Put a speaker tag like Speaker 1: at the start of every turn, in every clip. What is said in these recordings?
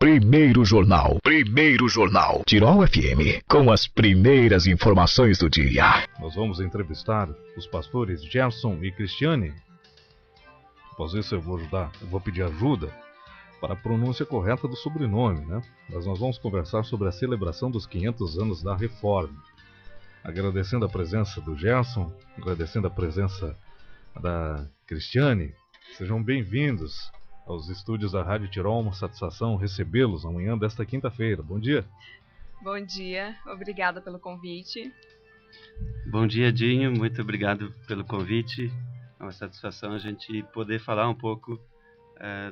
Speaker 1: Primeiro Jornal. Primeiro Jornal. Tirol FM. Com as primeiras informações do dia.
Speaker 2: Nós vamos entrevistar os pastores Gerson e Cristiane. Após isso eu vou pedir ajuda para a pronúncia correta do sobrenome, né? Mas nós vamos conversar sobre a celebração dos 500 anos da Reforma. Agradecendo a presença do Gerson, agradecendo a presença da Cristiane. Sejam bem-vindos aos estúdios da Rádio Tirol. Uma satisfação recebê-los amanhã desta quinta-feira. Bom dia.
Speaker 3: Bom dia, obrigada pelo convite.
Speaker 4: Bom dia, Dinho, muito obrigado pelo convite. É uma satisfação a gente poder falar um pouco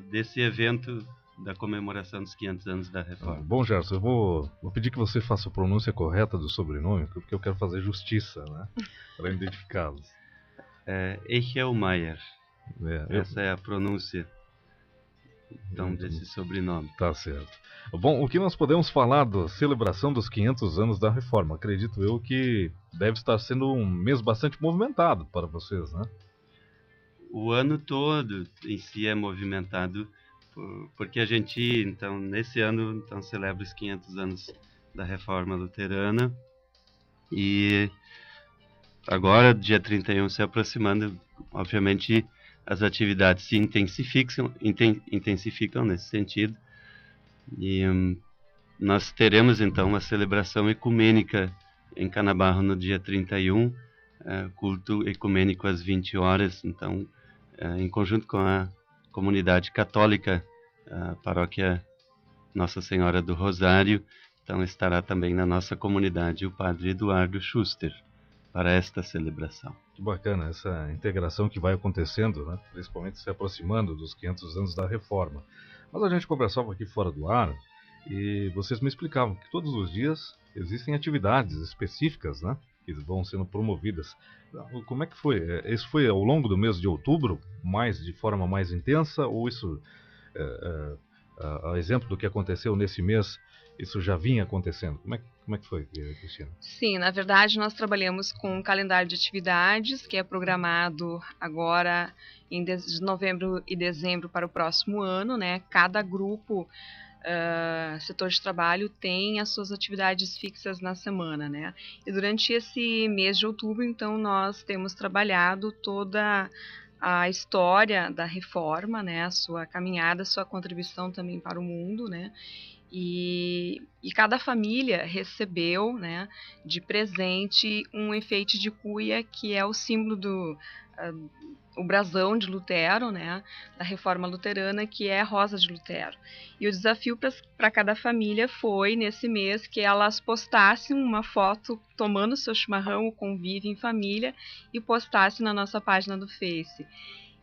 Speaker 4: desse evento da comemoração dos 500 anos da Reforma.
Speaker 2: Bom, Gerson, eu vou pedir que você faça a pronúncia correta do sobrenome, porque eu quero fazer justiça, né, para identificá-los.
Speaker 4: Echelmaier. Essa é a pronúncia então desse sobrenome.
Speaker 2: Tá certo. Bom, o que nós podemos falar da celebração dos 500 anos da Reforma? Acredito eu que deve estar sendo um mês bastante movimentado para vocês, né?
Speaker 4: O ano todo em si é movimentado, porque a gente, então, nesse ano, então, celebra os 500 anos da Reforma Luterana. E agora, dia 31 se aproximando, obviamente as atividades se intensificam nesse sentido. E nós teremos, então, uma celebração ecumênica em Canabarro no dia 31, culto ecumênico às 20 horas, então, em conjunto com a comunidade católica, a paróquia Nossa Senhora do Rosário, então estará também na nossa comunidade o padre Eduardo Schuster para esta celebração.
Speaker 2: Que bacana essa integração que vai acontecendo, né? Principalmente se aproximando dos 500 anos da Reforma. Mas a gente conversava aqui fora do ar e vocês me explicavam que todos os dias existem atividades específicas, né, que vão sendo promovidas. Como é que foi? Isso foi ao longo do mês de outubro, de forma mais intensa, ou isso, a exemplo do que aconteceu nesse mês, isso já vinha acontecendo? Como é que foi, Cristiane?
Speaker 3: Sim, na verdade nós trabalhamos com um calendário de atividades que é programado agora em de novembro e dezembro para o próximo ano, né? Cada grupo, setor de trabalho tem as suas atividades fixas na semana, né? E durante esse mês de outubro, então, nós temos trabalhado toda a história da Reforma, né? A sua caminhada, a sua contribuição também para o mundo, né? E cada família recebeu, né, de presente um enfeite de cuia, que é o símbolo do o brasão de Lutero, né, da Reforma Luterana, que é a rosa de Lutero. E o desafio para cada família foi, nesse mês, que elas postassem uma foto tomando seu chimarrão, o convívio em família, e postassem na nossa página do Face.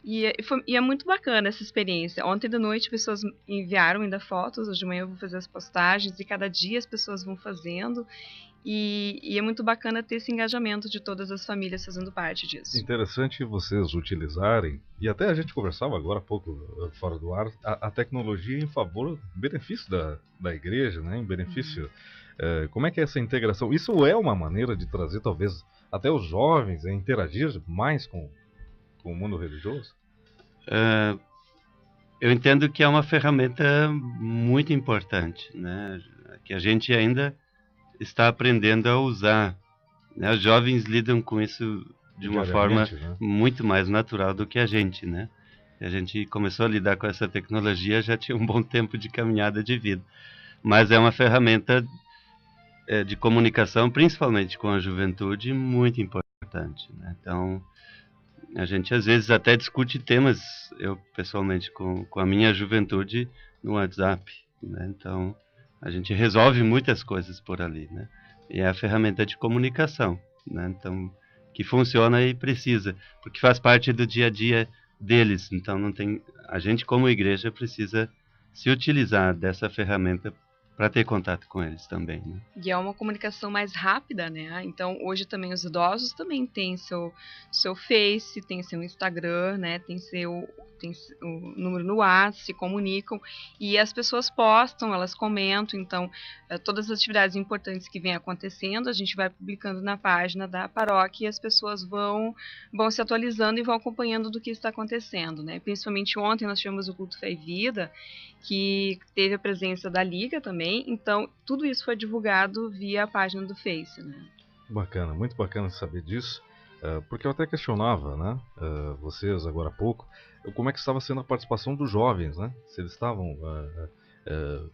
Speaker 3: E é muito bacana essa experiência. Ontem de noite pessoas enviaram ainda fotos, hoje de manhã eu vou fazer as postagens, e cada dia as pessoas vão fazendo. E é muito bacana ter esse engajamento de todas as famílias fazendo parte disso.
Speaker 2: Interessante vocês utilizarem, e até a gente conversava agora há pouco fora do ar, a tecnologia em favor, em benefício da igreja, né? Em benefício. Como é que é essa integração? Isso é uma maneira de trazer talvez até os jovens a interagir mais com o mundo religioso?
Speaker 4: Eu entendo que é uma ferramenta muito importante, né? Que a gente ainda está aprendendo a usar, né? Os jovens lidam com isso de uma forma, né, muito mais natural do que a gente, né? A gente começou a lidar com essa tecnologia já tinha um bom tempo de caminhada de vida, mas é uma ferramenta de comunicação, principalmente com a juventude, muito importante, né? Então, a gente às vezes até discute temas, eu pessoalmente, com a minha juventude no WhatsApp, né? Então, a gente resolve muitas coisas por ali, né? E é a ferramenta de comunicação, né? Então, que funciona e precisa, porque faz parte do dia a dia deles. Então, a gente como igreja precisa se utilizar dessa ferramenta para ter contato com eles também, né?
Speaker 3: E é uma comunicação mais rápida, né? Então, hoje também os idosos também têm seu Face, tem seu Instagram, né? Tem o número no WhatsApp, se comunicam, e as pessoas postam, elas comentam. Então, todas as atividades importantes que vêm acontecendo, a gente vai publicando na página da paróquia, e as pessoas vão se atualizando e vão acompanhando do que está acontecendo, né? Principalmente ontem nós tivemos o culto Fé e Vida, que teve a presença da Liga também. Então, tudo isso foi divulgado via a página do Face, né?
Speaker 2: Bacana, muito bacana saber disso, porque eu até questionava, né, vocês agora há pouco, como é que estava sendo a participação dos jovens, né? Se eles estavam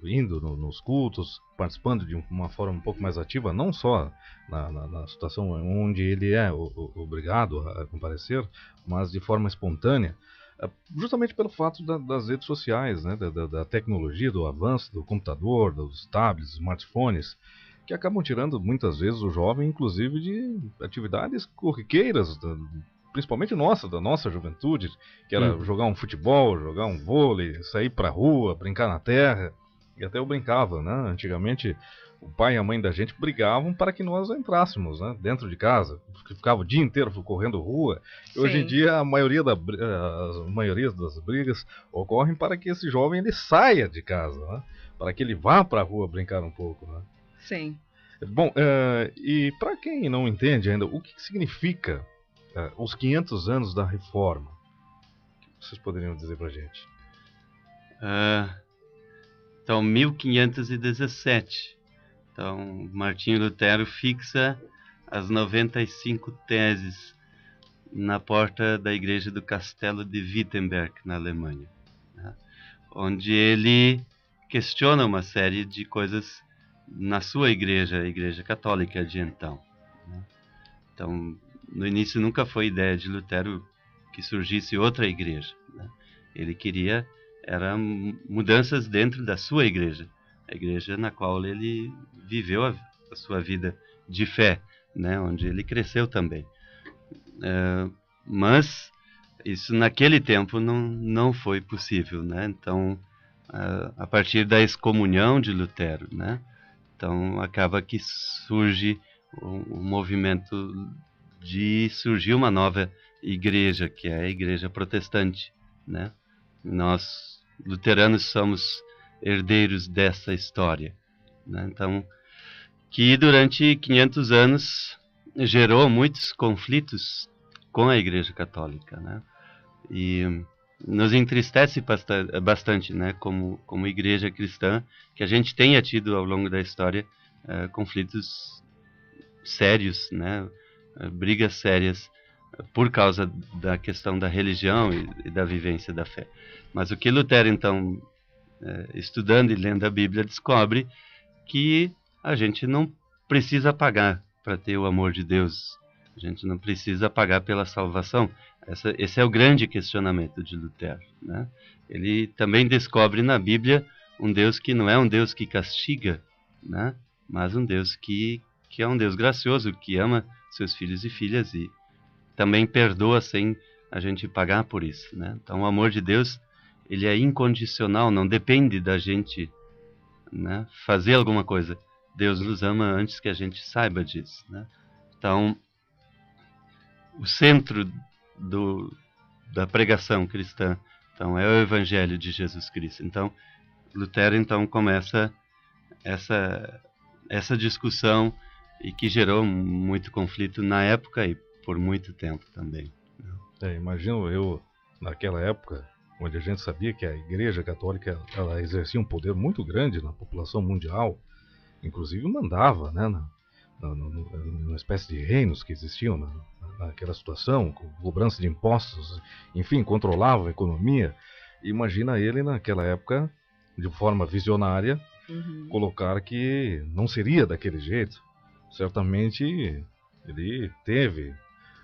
Speaker 2: indo nos cultos, participando de uma forma um pouco mais ativa, não só na situação onde ele é obrigado a comparecer, mas de forma espontânea, justamente pelo fato das redes sociais, né, da tecnologia, do avanço do computador, dos tablets, smartphones, que acabam tirando muitas vezes o jovem, inclusive, de atividades corriqueiras, principalmente da nossa juventude, que era jogar um futebol, jogar um vôlei, sair pra rua, brincar na terra. E até eu brincava, né? Antigamente, o pai e a mãe da gente brigavam para que nós entrássemos, né, dentro de casa. Ficava o dia inteiro correndo rua. E hoje em dia, a maioria das brigas ocorrem para que esse jovem ele saia de casa, né? Para que ele vá para a rua brincar um pouco, né?
Speaker 3: Sim.
Speaker 2: Bom, e para quem não entende ainda, o que significa os 500 anos da Reforma? O que vocês poderiam dizer para a gente?
Speaker 4: Então, 1517. Então, Martinho Lutero fixa as 95 teses na porta da igreja do Castelo de Wittenberg, na Alemanha, né? Onde ele questiona uma série de coisas na sua igreja, a Igreja Católica de então, né? Então, no início nunca foi ideia de Lutero que surgisse outra igreja, né? Ele queria mudanças dentro da sua igreja, a igreja na qual ele viveu a sua vida de fé, né? Onde ele cresceu também. Mas isso naquele tempo não foi possível, né? Então, a partir da excomunhão de Lutero, né? Então, acaba que surge um movimento de surgir uma nova igreja, que é a igreja protestante, né? Nós, luteranos, somos herdeiros dessa história, né? Então, que durante 500 anos gerou muitos conflitos com a igreja católica, né? E nos entristece bastante, né, como igreja cristã, que a gente tenha tido ao longo da história conflitos sérios, né, brigas sérias por causa da questão da religião e da vivência da fé. Mas o que Lutero, então, estudando e lendo a Bíblia, descobre que a gente não precisa pagar para ter o amor de Deus. A gente não precisa pagar pela salvação. Esse é o grande questionamento de Lutero, né? Ele também descobre na Bíblia um Deus que não é um Deus que castiga, né? Mas um Deus que é um Deus gracioso, que ama seus filhos e filhas e também perdoa sem a gente pagar por isso, né? Então o amor de Deus, ele é incondicional, não depende da gente, né, fazer alguma coisa. Deus nos ama antes que a gente saiba disso, né? Então, o centro da pregação cristã, então, é o Evangelho de Jesus Cristo. Então, Lutero então começa essa discussão e que gerou muito conflito na época e por muito tempo também.
Speaker 2: Imagino eu, naquela época, onde a gente sabia que a Igreja Católica ela exercia um poder muito grande na população mundial, inclusive mandava, né, numa espécie de reinos que existiam naquela situação, com cobrança de impostos, enfim, controlava a economia. Imagina ele naquela época, de forma visionária, colocar que não seria daquele jeito. Certamente ele teve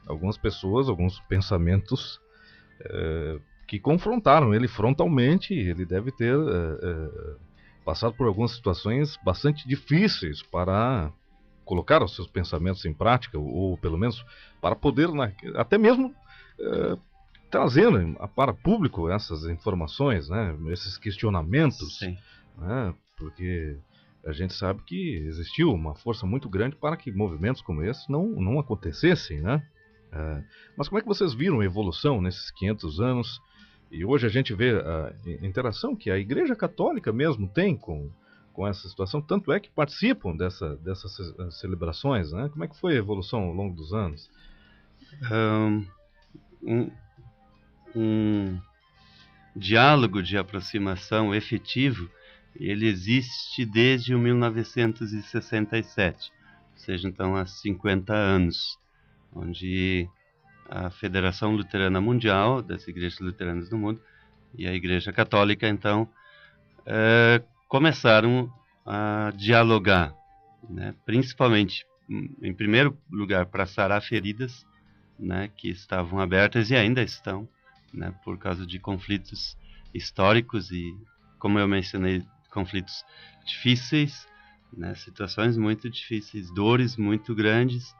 Speaker 2: algumas pessoas, alguns pensamentos que confrontaram ele frontalmente. Ele deve ter passado por algumas situações bastante difíceis para colocar os seus pensamentos em prática, ou pelo menos para poder até mesmo trazer para público essas informações, né, esses questionamentos, né, porque a gente sabe que existiu uma força muito grande para que movimentos como esse não acontecessem, né? Mas como é que vocês viram a evolução nesses 500 anos? E hoje a gente vê a interação que a Igreja Católica mesmo tem com essa situação, tanto é que participam dessas celebrações, né? Como é que foi a evolução ao longo dos anos?
Speaker 4: Um diálogo de aproximação efetivo, ele existe desde 1967, ou seja, então há 50 anos, onde a Federação Luterana Mundial, das Igrejas Luteranas do Mundo, e a Igreja Católica, então, começaram a dialogar, né? Principalmente, em primeiro lugar, para sarar feridas, né, que estavam abertas e ainda estão, né, por causa de conflitos históricos e, como eu mencionei, conflitos difíceis, né, situações muito difíceis, dores muito grandes.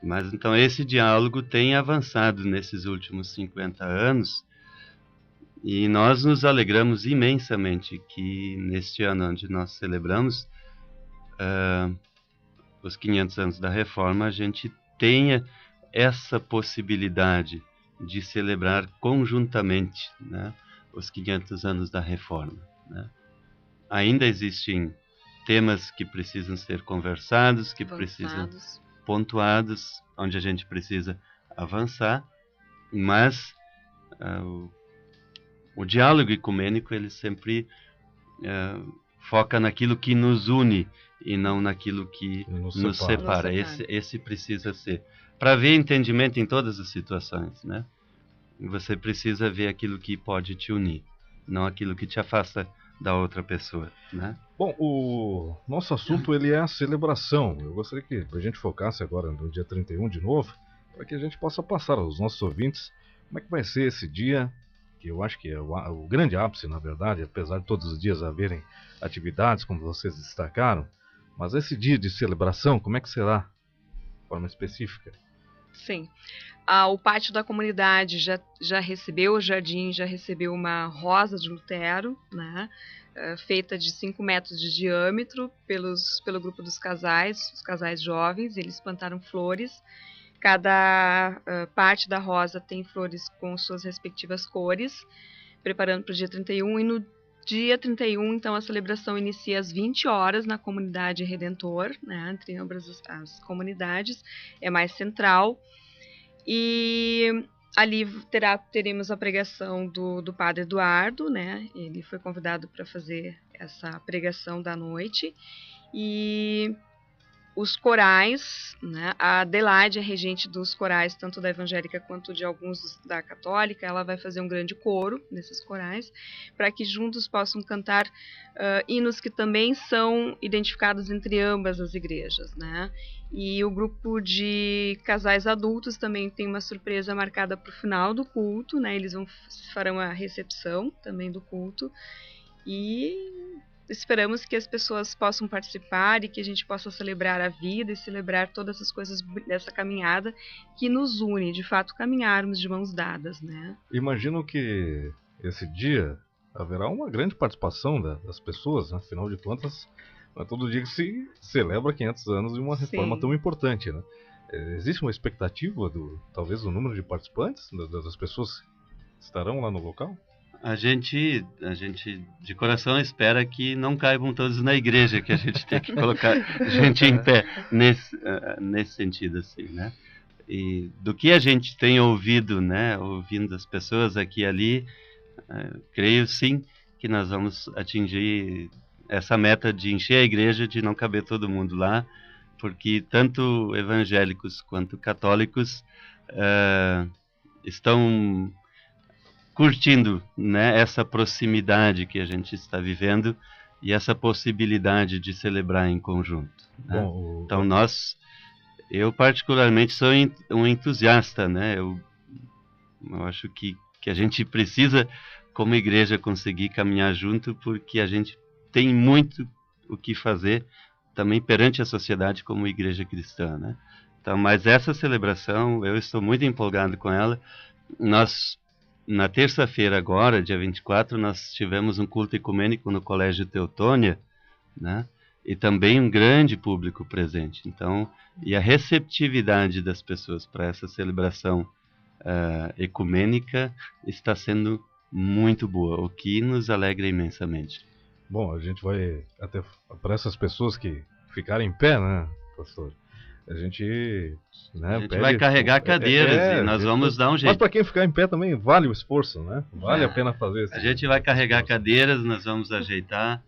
Speaker 4: Mas então esse diálogo tem avançado nesses últimos 50 anos e nós nos alegramos imensamente que neste ano onde nós celebramos os 500 anos da Reforma, a gente tenha essa possibilidade de celebrar conjuntamente, né, os 500 anos da Reforma, né? Ainda existem temas que precisam ser conversados, que precisam pontuados, onde a gente precisa avançar, mas o diálogo ecumênico ele sempre foca naquilo que nos une e não naquilo que nos separa. Esse precisa ser. Para haver entendimento em todas as situações, né? Você precisa ver aquilo que pode te unir, não aquilo que te afasta da outra pessoa, né?
Speaker 2: Bom, o nosso assunto ele é a celebração. Eu gostaria que a gente focasse agora no dia 31 de novo, para que a gente possa passar aos nossos ouvintes como é que vai ser esse dia, que eu acho que é o grande ápice, na verdade, apesar de todos os dias haverem atividades, como vocês destacaram, mas esse dia de celebração, como é que será, de forma específica?
Speaker 3: Sim. O pátio da comunidade já recebeu, o jardim já recebeu uma rosa de Lutero, né, feita de 5 metros de diâmetro pelo grupo dos casais, os casais jovens. Eles plantaram flores. Cada parte da rosa tem flores com suas respectivas cores, preparando para o dia 31. E no dia 31, então, a celebração inicia às 20 horas na comunidade Redentor, né, entre ambas as comunidades, é mais central. E ali teremos a pregação do Padre Eduardo, né? Ele foi convidado para fazer essa pregação da noite. E os corais, né? A Adelaide é regente dos corais, tanto da evangélica quanto de alguns da católica. Ela vai fazer um grande coro nesses corais, para que juntos possam cantar hinos que também são identificados entre ambas as igrejas, né? E o grupo de casais adultos também tem uma surpresa marcada para o final do culto, né? Eles farão a recepção também do culto. E esperamos que as pessoas possam participar e que a gente possa celebrar a vida e celebrar todas essas coisas dessa caminhada que nos une, de fato, caminharmos de mãos dadas, né?
Speaker 2: Imagino que esse dia haverá uma grande participação das pessoas, né? Afinal de contas, não é todo dia que se celebra 500 anos de uma reforma tão importante, né? Existe uma expectativa talvez do número de participantes, das pessoas que estarão lá no local?
Speaker 4: A gente de coração espera que não caibam todos na igreja, que a gente tem que colocar gente em pé nesse sentido, assim, né? E do que a gente tem ouvido, né, ouvindo as pessoas aqui e ali, creio sim que nós vamos atingir essa meta de encher a igreja, de não caber todo mundo lá, porque tanto evangélicos quanto católicos estão curtindo, né, essa proximidade que a gente está vivendo e essa possibilidade de celebrar em conjunto, né? Então eu particularmente sou um entusiasta, né? Eu acho que a gente precisa, como igreja, conseguir caminhar junto, porque a gente tem muito o que fazer também perante a sociedade como igreja cristã, né? Então, mas essa celebração, eu estou muito empolgado com ela. Na terça-feira agora, dia 24, nós tivemos um culto ecumênico no Colégio Teutônia, né? E também um grande público presente. Então, e a receptividade das pessoas para essa celebração ecumênica está sendo muito boa, o que nos alegra imensamente.
Speaker 2: Bom, a gente vai até para essas pessoas que ficarem em pé, né, pastor? a gente, né,
Speaker 4: a gente vai carregar cadeiras e nós vamos dar um jeito.
Speaker 2: Mas para quem ficar em pé também vale o esforço, né? Vale a pena fazer isso.
Speaker 4: A gente vai carregar cadeiras, nós vamos ajeitar,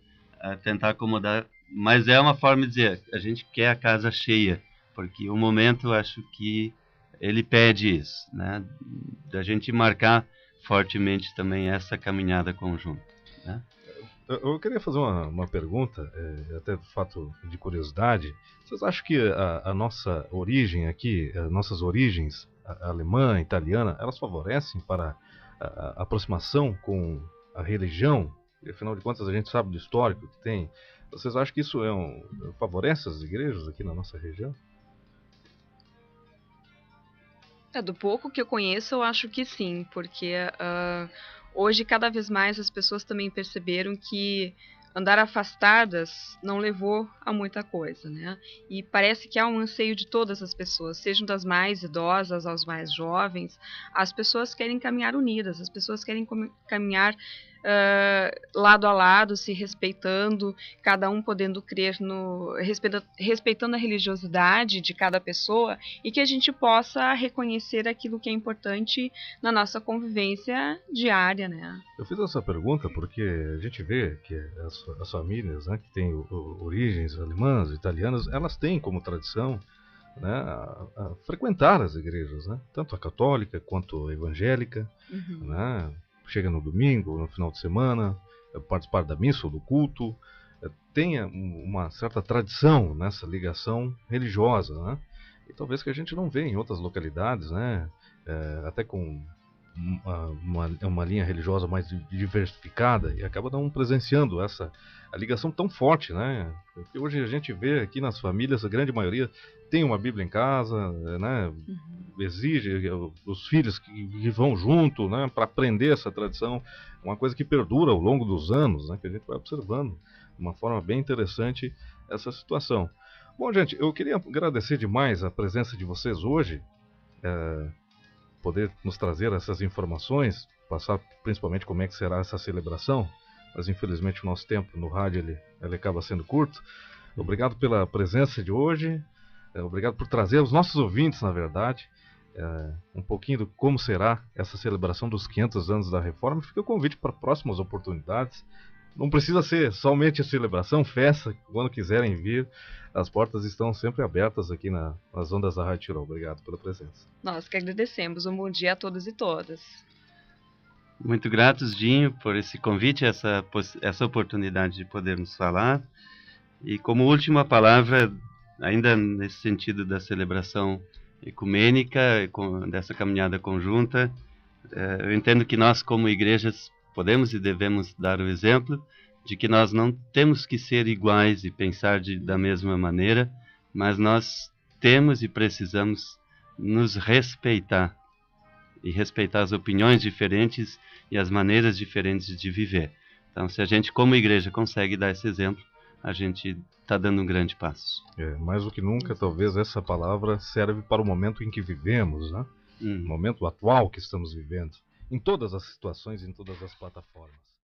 Speaker 4: tentar acomodar, mas é uma forma de dizer, a gente quer a casa cheia, porque o momento acho que ele pede isso, né? Da gente marcar fortemente também essa caminhada conjunta, né?
Speaker 2: Eu queria fazer uma pergunta, até de fato de curiosidade. Vocês acham que a nossa origem aqui, as nossas origens, a alemã, italiana, elas favorecem para a aproximação com a religião? E, afinal de contas, a gente sabe do histórico que tem. Vocês acham que isso favorece as igrejas aqui na nossa região?
Speaker 3: Do pouco que eu conheço, eu acho que sim, porque hoje cada vez mais as pessoas também perceberam que andar afastadas não levou a muita coisa, né? E parece que há um anseio de todas as pessoas, sejam das mais idosas aos mais jovens, as pessoas querem caminhar unidas, as pessoas querem caminhar lado a lado, se respeitando, cada um podendo crer respeitando a religiosidade de cada pessoa, e que a gente possa reconhecer aquilo que é importante na nossa convivência diária, né?
Speaker 2: Eu fiz essa pergunta porque a gente vê que as famílias, né, que têm origens alemãs, italianas, elas têm como tradição, né, a frequentar as igrejas, né, tanto a católica quanto a evangélica, né? Chega no domingo, no final de semana, participar da missa ou do culto, tenha uma certa tradição nessa ligação religiosa, né? E talvez que a gente não vê em outras localidades, né? Até com uma linha religiosa mais diversificada, e acaba não presenciando a ligação tão forte, né? Porque hoje a gente vê aqui nas famílias, a grande maioria tem uma Bíblia em casa, né? Exige os filhos que vão junto, né? Para aprender essa tradição, uma coisa que perdura ao longo dos anos, né? Que a gente vai observando de uma forma bem interessante essa situação. Bom, gente, eu queria agradecer demais a presença de vocês hoje, poder nos trazer essas informações, passar principalmente como é que será essa celebração, mas infelizmente o nosso tempo no rádio ele acaba sendo curto. Obrigado pela presença de hoje, obrigado por trazer os nossos ouvintes, na verdade, um pouquinho do como será essa celebração dos 500 anos da Reforma. Fica o convite para próximas oportunidades. Não precisa ser somente a celebração, festa, quando quiserem vir, as portas estão sempre abertas aqui nas ondas da Rádio Tirol. Obrigado pela presença.
Speaker 3: Nós que agradecemos. Um bom dia a todos e todas.
Speaker 4: Muito gratos, Dinho, por esse convite, essa oportunidade de podermos falar. E como última palavra, ainda nesse sentido da celebração ecumênica, dessa caminhada conjunta, eu entendo que nós, como igrejas, podemos e devemos dar o exemplo de que nós não temos que ser iguais e pensar da mesma maneira, mas nós temos e precisamos nos respeitar e respeitar as opiniões diferentes e as maneiras diferentes de viver. Então, se a gente, como igreja, consegue dar esse exemplo, a gente está dando um grande passo.
Speaker 2: Mais do que nunca, talvez essa palavra serve para o momento em que vivemos, né? O momento atual que estamos vivendo, em todas as situações, em todas as plataformas.